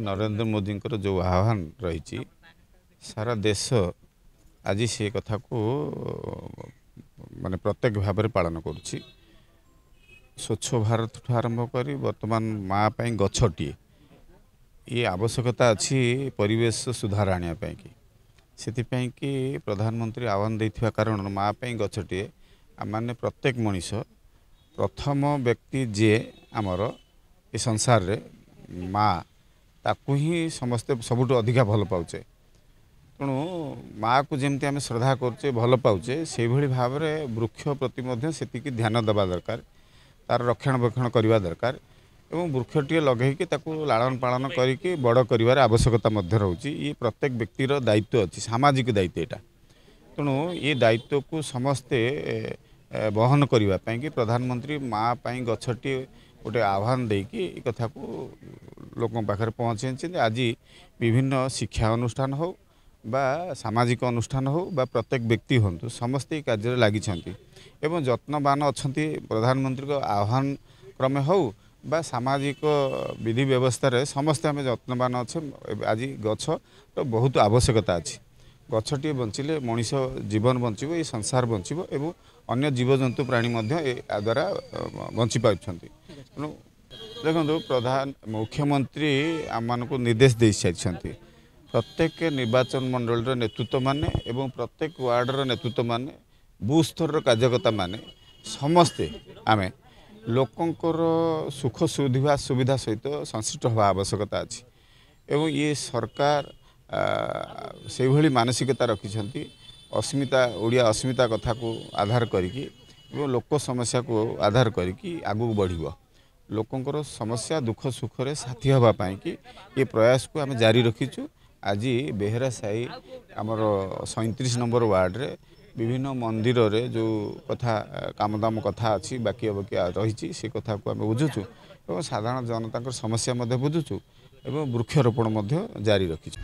नरेंद्र मोदी जो आह्वान रही सारा देश आज से कथा को माने प्रत्येक भाव में पालन करुच्ची। स्वच्छ भारत ठूँ आरंभ कर बर्तमान माँ गछटी ये आवश्यकता अच्छी परिवेश सुधार आने से प्रधानमंत्री आह्वान देथिबा कारण माँ गछटी आम प्रत्येक मनीष प्रथम व्यक्ति जे आमर ये संसार रे माँ ताकू ही समस्ते सबुठ अधिका भल पाचे। तेणु माँ को जमती आम श्रद्धा करचे भल पाचे से भली भाव में वृक्ष प्रति से ध्यान देवा दरकार, तार रक्षणाबेक्षण करवा दरकार एवं वृक्षटी लगे लालन पालन करके बड़ कर आवश्यकता रोचे। ये प्रत्येक व्यक्तिर दायित्व अच्छी, सामाजिक दायित्व यहाँ। तेणु ये दायित्व को समस्ते बहन करने कि प्रधानमंत्री माँ गछटी गोटे आह्वान देकी कथा को लोकों पाखे पहुँचे। आज विभिन्न शिक्षा अनुष्ठान हो बा सामाजिक अनुष्ठान हो बा प्रत्येक व्यक्ति हूँ समस्ते कार्य लगी एवं जत्नवान अच्छा प्रधानमंत्री को आह्वान क्रमे हो बा सामाजिक विधि व्यवस्था समस्ते आम जत्नवान अच्छे। आज गछ तो बहुत आवश्यकता अच्छी, गछटी बंचिले मनीष जीवन बंचो, ये संसार बंचो एवं अन्य जीवजंतु प्राणी द्वारा बंची पार्टी। तेणु देखो प्रधान मुख्यमंत्री आम को निर्देश दे सारी प्रत्येक निर्वाचन मंडल नेतृत्व माने एवं प्रत्येक वार्डर नेतृत्व माने बूथ स्तर कार्यकर्ता माने समस्ते आम लोकंकर सुख सुविधा सहित संश्लिष्ट हवा आवश्यकता अच्छी। एवं ये सरकार से भली मानसिकता रखिछंती अस्मिता ओडिया अस्मिता कथा को आधार करिकी एवं लोक समस्या को आधार करिकी आगु बढ़िबो। लोकंकर समस्या दुख सुख रे साथी हवा पाई कि ये प्रयास को आम जारी रखीचु। आज बेहेरा साही आमर 37 नंबर वार्ड रे विभिन्न मंदिर रे जो कथा कामदाम कथा अच्छी बाकी अबकी रही से कथा को आम बुझुचु एवं साधारण जनता समस्या बुझुचु एवं वृक्षरोपण जारी रखीचु।